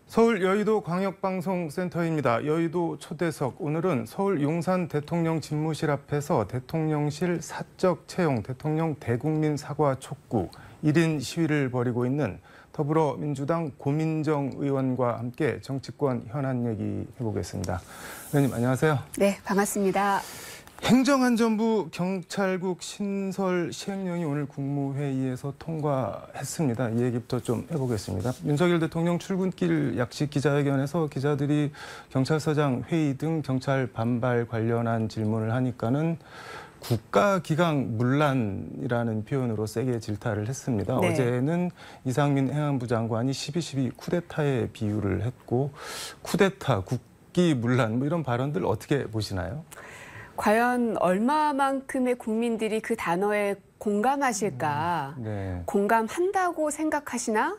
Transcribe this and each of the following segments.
서울 여의도 광역방송센터입니다. 여의도 초대석. 오늘은 서울 용산 대통령 집무실 앞에서 대통령실 사적 채용, 대통령 대국민 사과 촉구 1인 시위를 벌이고 있는 더불어민주당 고민정 의원과 함께 정치권 현안 얘기 해보겠습니다. 의원님 안녕하세요. 네, 반갑습니다. 행정안전부 경찰국 신설 시행령이 오늘 국무회의에서 통과했습니다. 이 얘기부터 좀 해보겠습니다. 윤석열 대통령 출근길 약식 기자회견에서 기자들이 경찰서장 회의 등 경찰 반발 관련한 질문을 하니까는 국가기강 문란이라는 표현으로 세게 질타를 했습니다. 네. 어제는 이상민 행안부 장관이 12.12 쿠데타에 비유를 했고 쿠데타, 국기문란 뭐 이런 발언들 어떻게 보시나요? 과연 얼마만큼의 국민들이 그 단어에 공감하실까? 네. 공감한다고 생각하시나?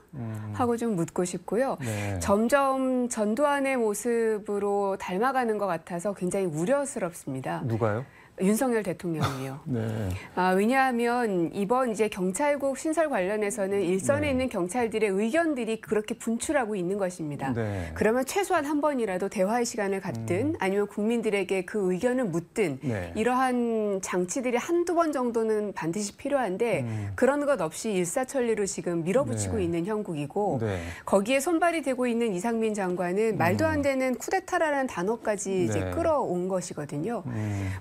하고 좀 묻고 싶고요. 네. 점점 전두환의 모습으로 닮아가는 것 같아서 굉장히 우려스럽습니다. 누가요? 윤석열 대통령이요. 네. 왜냐하면 이번 이제 경찰국 신설 관련해서는 일선에 네. 있는 경찰들의 의견들이 그렇게 분출하고 있는 것입니다. 네. 그러면 최소한 한 번이라도 대화의 시간을 갖든 아니면 국민들에게 그 의견을 묻든 네. 이러한 장치들이 한두 번 정도는 반드시 필요한데 그런 것 없이 일사천리로 지금 밀어붙이고 네. 있는 형국이고 네. 거기에 손발이 되고 있는 이상민 장관은 말도 안 되는 쿠데타라는 단어까지 이제 네. 끌어온 것이거든요.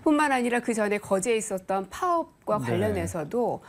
뿐만 아니라 그 전에 거제에 있었던 파업과 네. 관련해서도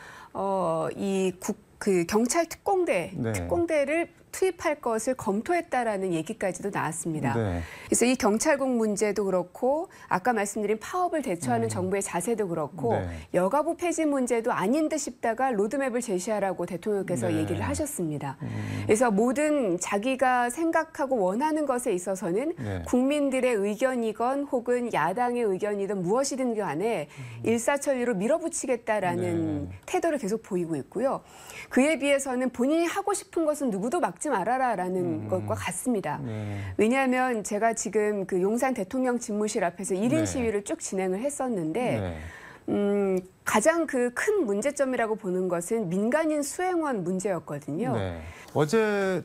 그 경찰 특공대, 네. 특공대를 투입할 것을 검토했다라는 얘기까지도 나왔습니다. 네. 그래서 이 경찰국 문제도 그렇고 아까 말씀드린 파업을 대처하는 정부의 자세도 그렇고 네. 여가부 폐지 문제도 아닌 듯 싶다가 로드맵을 제시하라고 대통령께서 네. 얘기를 하셨습니다. 그래서 모든 자기가 생각하고 원하는 것에 있어서는 네. 국민들의 의견이건 혹은 야당의 의견이든 무엇이든 간에 일사천리로 밀어붙이겠다라는 네. 태도를 계속 보이고 있고요. 그에 비해서는 본인이 하고 싶은 것은 누구도 막지 말아라라는 것과 같습니다. 네. 왜냐하면 제가 지금 그 용산 대통령 집무실 앞에서 1인 네. 시위를 쭉 진행을 했었는데 네. 가장 그 큰 문제점이라고 보는 것은 민간인 수행원 문제였거든요. 네. 어제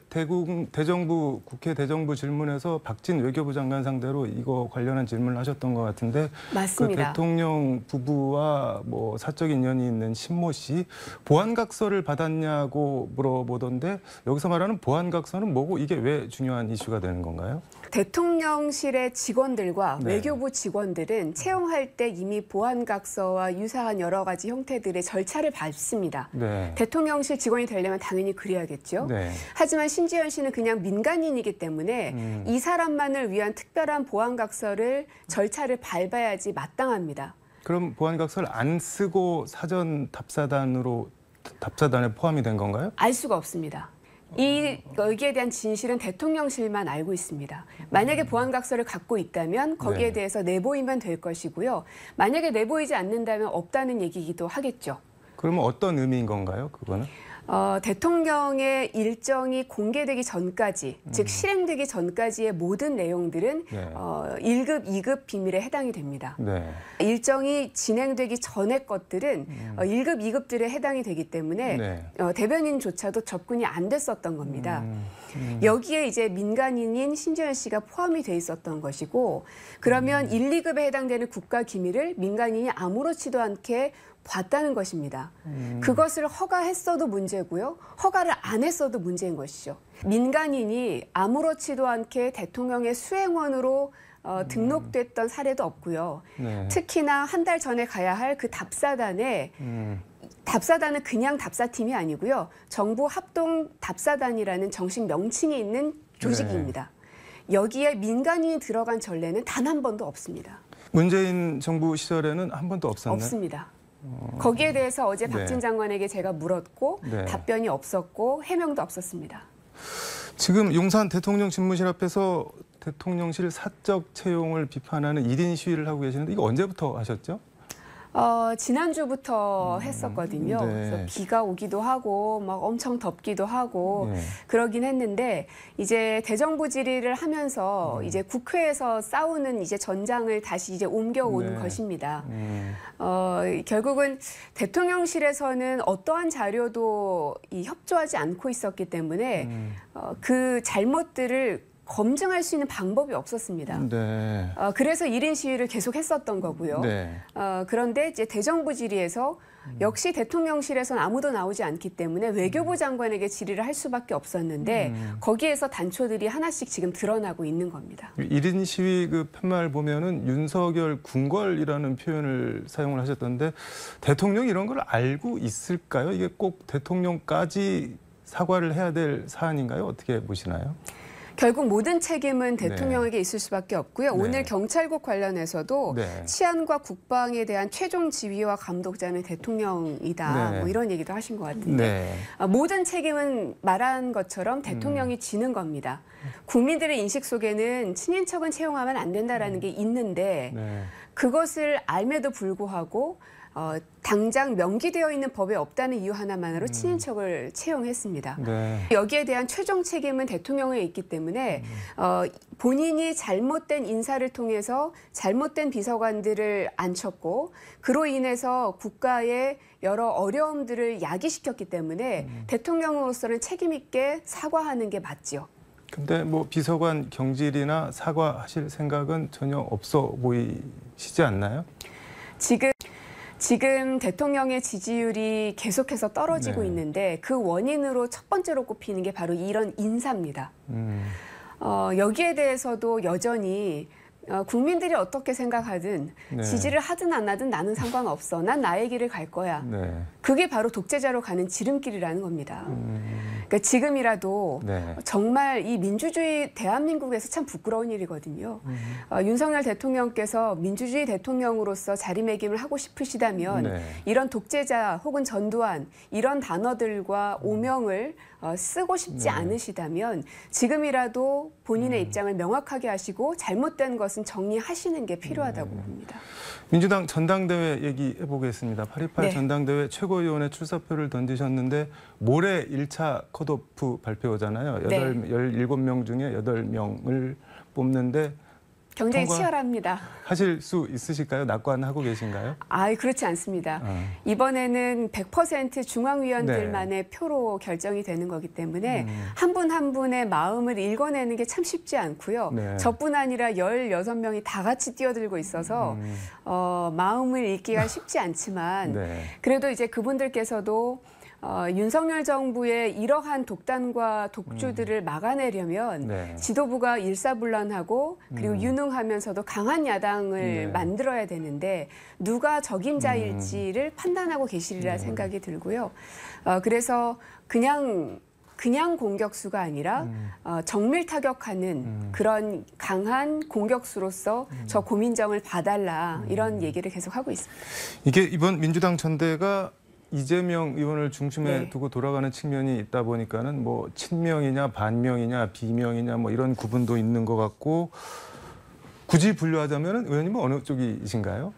대정부 국회 대정부 질문에서 박진 외교부 장관 상대로 이거 관련한 질문을 하셨던 것 같은데 맞습니다. 그 대통령 부부와 뭐 사적 인연이 있는 신모 씨 보안각서를 받았냐고 물어보던데 여기서 말하는 보안각서는 뭐고 이게 왜 중요한 이슈가 되는 건가요? 대통령실의 직원들과 네. 외교부 직원들은 채용할 때 이미 보안각서와 유사한 여러 가지 형태들의 절차를 밟습니다. 네. 대통령실 직원이 되려면 당연히 그래야겠죠. 네. 하지만 신지현 씨는 그냥 민간인이기 때문에 이 사람만을 위한 특별한 보안각서를 절차를 밟아야지 마땅합니다. 그럼 보안각서를 안 쓰고 사전 답사단에 포함이 된 건가요? 알 수가 없습니다. 여기에 대한 진실은 대통령실만 알고 있습니다. 만약에 보안각서를 갖고 있다면 거기에 네. 대해서 내보이면 될 것이고요. 만약에 내보이지 않는다면 없다는 얘기이기도 하겠죠. 그러면 어떤 의미인 건가요? 그거는? 대통령의 일정이 공개되기 전까지, 즉 실행되기 전까지의 모든 내용들은 네. 1급, 2급 비밀에 해당이 됩니다. 네. 일정이 진행되기 전의 것들은 1급, 2급들에 해당이 되기 때문에 네. 대변인조차도 접근이 안 됐었던 겁니다. 여기에 이제 민간인인 신지현 씨가 포함이 돼 있었던 것이고 그러면 1, 2급에 해당되는 국가 기밀을 민간인이 아무렇지도 않게 봤다는 것입니다. 그것을 허가했어도 문제고요. 허가를 안 했어도 문제인 것이죠. 민간인이 아무렇지도 않게 대통령의 수행원으로 등록됐던 사례도 없고요. 네. 특히나 한 달 전에 가야 할 그 답사단에 답사단은 그냥 답사팀이 아니고요. 정부 합동 답사단이라는 정식 명칭이 있는 조직입니다. 여기에 민간인이 들어간 전례는 단 한 번도 없습니다. 문재인 정부 시절에는 한 번도 없었나요? 없습니다. 거기에 대해서 어제 네. 박진 장관에게 제가 물었고 네. 답변이 없었고 해명도 없었습니다. 지금 용산 대통령 집무실 앞에서 대통령실 사적 채용을 비판하는 1인 시위를 하고 계시는데 이거 언제부터 하셨죠? 지난주부터 했었거든요. 네. 그래서 비가 오기도 하고 막 엄청 덥기도 하고 네. 그러긴 했는데 이제 대정부 질의를 하면서 이제 국회에서 싸우는 이제 전장을 다시 이제 옮겨온 네. 것입니다. 결국은 대통령실에서는 어떠한 자료도 협조하지 않고 있었기 때문에 그 잘못들을 검증할 수 있는 방법이 없었습니다. 네. 그래서 1인 시위를 계속 했었던 거고요. 네. 그런데 이제 대정부 질의에서 역시 대통령실에서는 아무도 나오지 않기 때문에 외교부 장관에게 질의를 할 수밖에 없었는데 거기에서 단초들이 하나씩 지금 드러나고 있는 겁니다. 1인 시위 그 팻말 보면은 윤석열 궁궐이라는 표현을 사용을 하셨던데 대통령이 이런 걸 알고 있을까요? 이게 꼭 대통령까지 사과를 해야 될 사안인가요? 어떻게 보시나요? 결국 모든 책임은 대통령에게 있을 수밖에 없고요. 네. 오늘 경찰국 관련해서도 네. 치안과 국방에 대한 최종 지휘와 감독자는 대통령이다. 네. 뭐 이런 얘기도 하신 것 같은데 네. 모든 책임은 말한 것처럼 대통령이 지는 겁니다. 국민들의 인식 속에는 친인척은 채용하면 안 된다라는 게 있는데 네. 그것을 알매도 불구하고 당장 명기되어 있는 법에 없다는 이유 하나만으로 친인척을 채용했습니다. 네. 여기에 대한 최종 책임은 대통령에 있기 때문에 본인이 잘못된 인사를 통해서 잘못된 비서관들을 앉혔고 그로 인해서 국가의 여러 어려움들을 야기시켰기 때문에 대통령으로서는 책임 있게 사과하는 게 맞죠. 근데 뭐 비서관 경질이나 사과하실 생각은 전혀 없어 보이시지 않나요? 지금 대통령의 지지율이 계속해서 떨어지고 네. 있는데 그 원인으로 첫 번째로 꼽히는 게 바로 이런 인사입니다. 여기에 대해서도 여전히 국민들이 어떻게 생각하든 네. 지지를 하든 안 하든 나는 상관없어. 난 나의 길을 갈 거야. 네. 그게 바로 독재자로 가는 지름길이라는 겁니다. 그러니까 지금이라도 네. 정말 이 민주주의 대한민국에서 참 부끄러운 일이거든요. 윤석열 대통령께서 민주주의 대통령으로서 자리매김을 하고 싶으시다면 네. 이런 독재자 혹은 전두환 이런 단어들과 오명을 쓰고 싶지 네. 않으시다면 지금이라도 본인의 입장을 명확하게 하시고 잘못된 것은 정리하시는 게 필요하다고 봅니다. 민주당 전당대회 얘기해 보겠습니다. 8.28 네. 전당대회 최고위원회 출사표를 던지셨는데 모레 1차 컷오프 발표잖아요. 네. 17명 중에 8명을 뽑는데 굉장히 통과? 치열합니다. 하실 수 있으실까요? 낙관하고 계신가요? 그렇지 않습니다. 이번에는 100% 중앙위원들만의 네. 표로 결정이 되는 거기 때문에 한 분 한 분의 마음을 읽어내는 게 참 쉽지 않고요. 네. 저뿐 아니라 16명이 다 같이 뛰어들고 있어서 마음을 읽기가 쉽지 않지만 네. 그래도 이제 그분들께서도 윤석열 정부의 이러한 독단과 독주들을 막아내려면 네. 지도부가 일사불란하고 그리고 유능하면서도 강한 야당을 네. 만들어야 되는데 누가 적임자일지를 판단하고 계시리라 생각이 들고요. 그래서 그냥 공격수가 아니라 정밀 타격하는 그런 강한 공격수로서 저 고민정을 봐달라 이런 얘기를 계속 하고 있습니다. 이게 이번 민주당 전대가 이재명 의원을 중심에 네. 두고 돌아가는 측면이 있다 보니까는 뭐 친명이냐 반명이냐 비명이냐 뭐 이런 구분도 있는 것 같고 굳이 분류하자면은 의원님은 어느 쪽이신가요?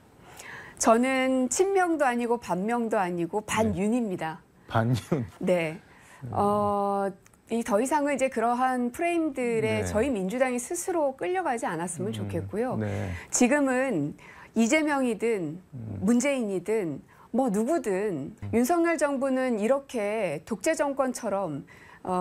저는 친명도 아니고 반명도 아니고 반윤입니다. 반윤. 네. 이 더 이상은 이제 그러한 프레임들에 네. 저희 민주당이 스스로 끌려가지 않았으면 좋겠고요. 네. 지금은 이재명이든 문재인이든 뭐 누구든 윤석열 정부는 이렇게 독재 정권처럼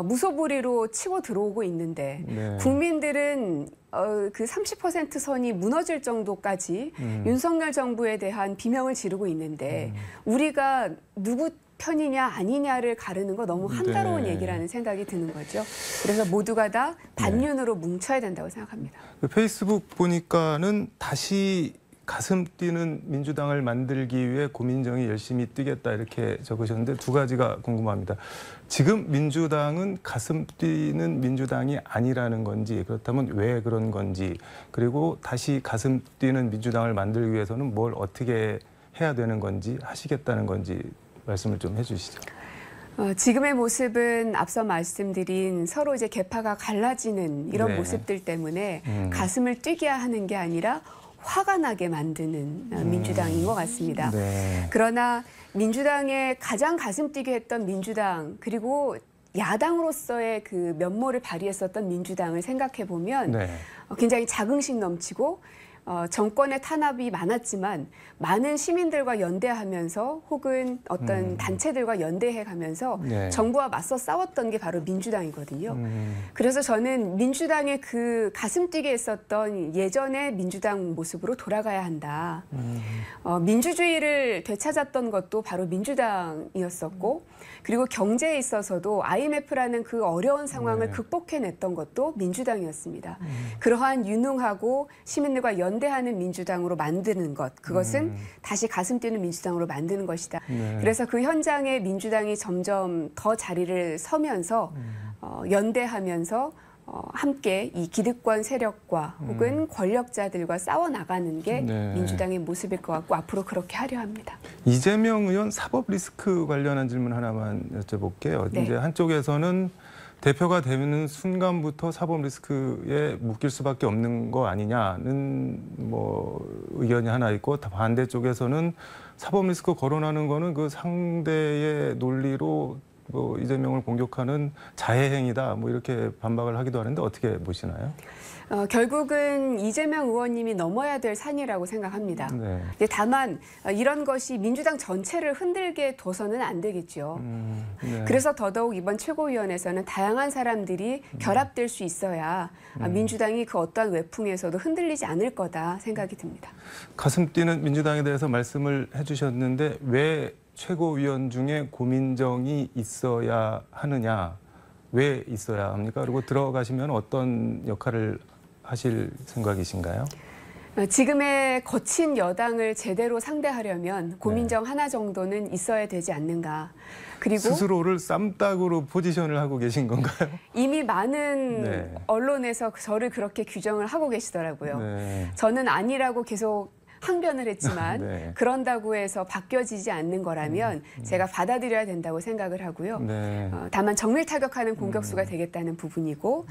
무소불위로 치고 들어오고 있는데 네. 국민들은 그 30% 선이 무너질 정도까지 윤석열 정부에 대한 비명을 지르고 있는데 우리가 누구 편이냐 아니냐를 가르는 거 너무 한가로운 네. 얘기라는 생각이 드는 거죠. 그래서 모두가 다 반윤으로 뭉쳐야 된다고 생각합니다. 그 페이스북 보니까는 다시 가슴 뛰는 민주당을 만들기 위해 고민정이 열심히 뛰겠다 이렇게 적으셨는데 두 가지가 궁금합니다. 지금 민주당은 가슴 뛰는 민주당이 아니라는 건지 그렇다면 왜 그런 건지 그리고 다시 가슴 뛰는 민주당을 만들기 위해서는 뭘 어떻게 해야 되는 건지 하시겠다는 건지 말씀을 좀 해주시죠. 지금의 모습은 앞서 말씀드린 서로 이제 계파가 갈라지는 이런 네. 모습들 때문에 가슴을 뛰게 하는 게 아니라 화가 나게 만드는 민주당인 것 같습니다. 네. 그러나 민주당의 가장 가슴 뛰게 했던 민주당 그리고 야당으로서의 그 면모를 발휘했었던 민주당을 생각해 보면 네. 굉장히 자긍심 넘치고 정권의 탄압이 많았지만 많은 시민들과 연대하면서 혹은 어떤 단체들과 연대해 가면서 네. 정부와 맞서 싸웠던 게 바로 민주당이거든요. 그래서 저는 민주당의 그 가슴 뛰게 했었던 예전의 민주당 모습으로 돌아가야 한다. 민주주의를 되찾았던 것도 바로 민주당이었었고 그리고 경제에 있어서도 IMF라는 그 어려운 상황을 네. 극복해냈던 것도 민주당이었습니다. 그러한 유능하고 시민들과 연대하는 민주당으로 만드는 것, 그것은 다시 가슴 뛰는 민주당으로 만드는 것이다. 네. 그래서 그 현장에 민주당이 점점 더 자리를 서면서 연대하면서 함께 이 기득권 세력과 혹은 권력자들과 싸워나가는 게 네. 민주당의 모습일 것 같고 앞으로 그렇게 하려 합니다. 이재명 의원 사법 리스크 관련한 질문 하나만 여쭤볼게요. 네. 이제 한쪽에서는 대표가 되는 순간부터 사법 리스크에 묶일 수밖에 없는 거 아니냐는 뭐 의견이 하나 있고 반대쪽에서는 사법 리스크 거론하는 거는 그 상대의 논리로 뭐 이재명을 공격하는 자해 행위다 뭐 이렇게 반박을 하기도 하는데 어떻게 보시나요? 결국은 이재명 의원님이 넘어야 될 산이라고 생각합니다. 네. 근데 다만 이런 것이 민주당 전체를 흔들게 둬서는 안 되겠죠. 네. 그래서 더더욱 이번 최고위원회에서는 다양한 사람들이 결합될 수 있어야 민주당이 그 어떠한 외풍에서도 흔들리지 않을 거다 생각이 듭니다. 가슴 뛰는 민주당에 대해서 말씀을 해주셨는데 왜 최고위원 중에 고민정이 있어야 하느냐, 왜 있어야 합니까? 그리고 들어가시면 어떤 역할을 하실 생각이신가요? 지금의 거친 여당을 제대로 상대하려면 고민정 하나 정도는 있어야 되지 않는가. 그리고 스스로를 쌈딱으로 포지션을 하고 계신 건가요? 이미 많은 네. 언론에서 저를 그렇게 규정을 하고 계시더라고요. 네. 저는 아니라고 계속 항변을 했지만 네. 그런다고 해서 바뀌어지지 않는 거라면 제가 받아들여야 된다고 생각을 하고요. 네. 다만 정밀타격하는 공격수가 되겠다는 부분이고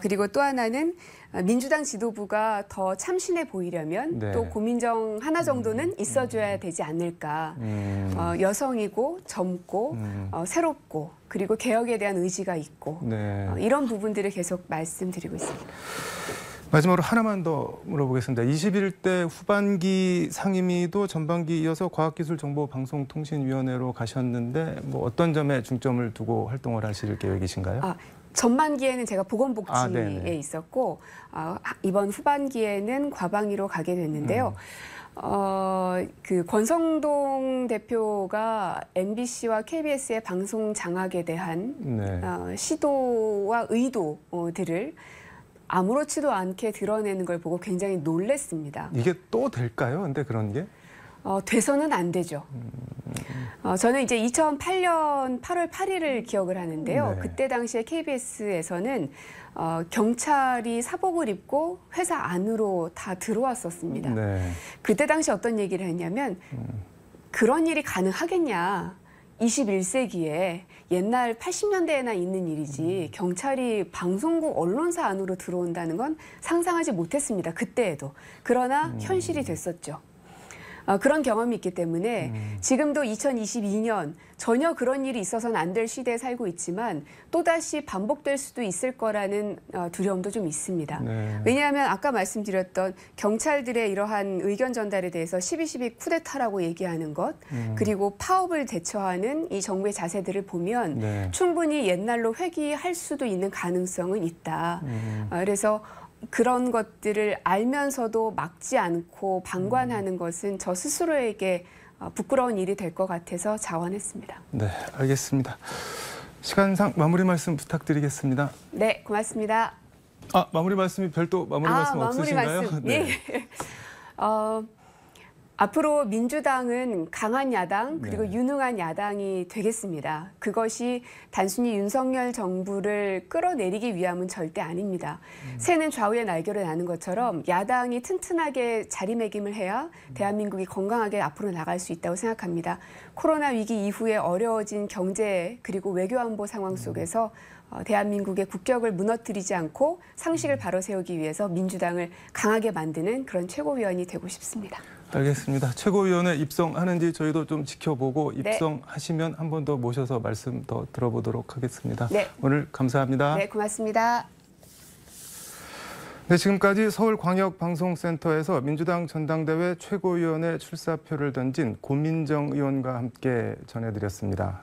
그리고 또 하나는 민주당 지도부가 더 참신해 보이려면 네. 또 고민정 하나 정도는 있어줘야 되지 않을까. 여성이고 젊고 새롭고 그리고 개혁에 대한 의지가 있고 네. 이런 부분들을 계속 말씀드리고 있습니다. 마지막으로 하나만 더 물어보겠습니다. 21대 후반기 상임위도 전반기 이어서 과학기술정보방송통신위원회로 가셨는데 뭐 어떤 점에 중점을 두고 활동을 하실 계획이신가요? 전반기에는 제가 보건복지에 네네. 있었고 이번 후반기에는 과방위로 가게 됐는데요. 그 권성동 대표가 MBC와 KBS의 방송 장악에 대한 네. 시도와 의도들을 아무렇지도 않게 드러내는 걸 보고 굉장히 놀랐습니다. 이게 또 될까요? 근데 그런 게? 돼서는 안 되죠. 저는 이제 2008년 8월 8일을 기억을 하는데요. 네. 그때 당시에 KBS에서는 경찰이 사복을 입고 회사 안으로 다 들어왔었습니다. 네. 그때 당시 어떤 얘기를 했냐면 그런 일이 가능하겠냐. 21세기에 옛날 80년대에나 있는 일이지 경찰이 방송국 언론사 안으로 들어온다는 건 상상하지 못했습니다. 그때에도. 그러나 현실이 됐었죠. 그런 경험이 있기 때문에 지금도 2022년 전혀 그런 일이 있어서는 안 될 시대에 살고 있지만 또다시 반복될 수도 있을 거라는 두려움도 좀 있습니다. 네. 왜냐하면 아까 말씀드렸던 경찰들의 이러한 의견 전달에 대해서 12.12 쿠데타라고 얘기하는 것 그리고 파업을 대처하는 이 정부의 자세들을 보면 네. 충분히 옛날로 회귀할 수도 있는 가능성은 있다. 그래서 그런 것들을 알면서도 막지 않고 방관하는 것은 저 스스로에게 부끄러운 일이 될 것 같아서 자원했습니다. 네, 알겠습니다. 시간상 마무리 말씀 부탁드리겠습니다. 네, 고맙습니다. 마무리 말씀이 별도 마무리 말씀 없으신가요? 말씀. 네. 예. 앞으로 민주당은 강한 야당 그리고 네. 유능한 야당이 되겠습니다. 그것이 단순히 윤석열 정부를 끌어내리기 위함은 절대 아닙니다. 새는 좌우의 날개로 나는 것처럼 야당이 튼튼하게 자리매김을 해야 대한민국이 건강하게 앞으로 나갈 수 있다고 생각합니다. 코로나 위기 이후에 어려워진 경제 그리고 외교안보 상황 속에서 대한민국의 국격을 무너뜨리지 않고 상식을 바로 세우기 위해서 민주당을 강하게 만드는 그런 최고위원이 되고 싶습니다. 알겠습니다. 최고위원회 입성하는지 저희도 좀 지켜보고 입성하시면 한 번 더 모셔서 말씀 더 들어보도록 하겠습니다. 네. 오늘 감사합니다. 네, 고맙습니다. 네, 지금까지 서울광역방송센터에서 민주당 전당대회 최고위원회 출사표를 던진 고민정 의원과 함께 전해드렸습니다.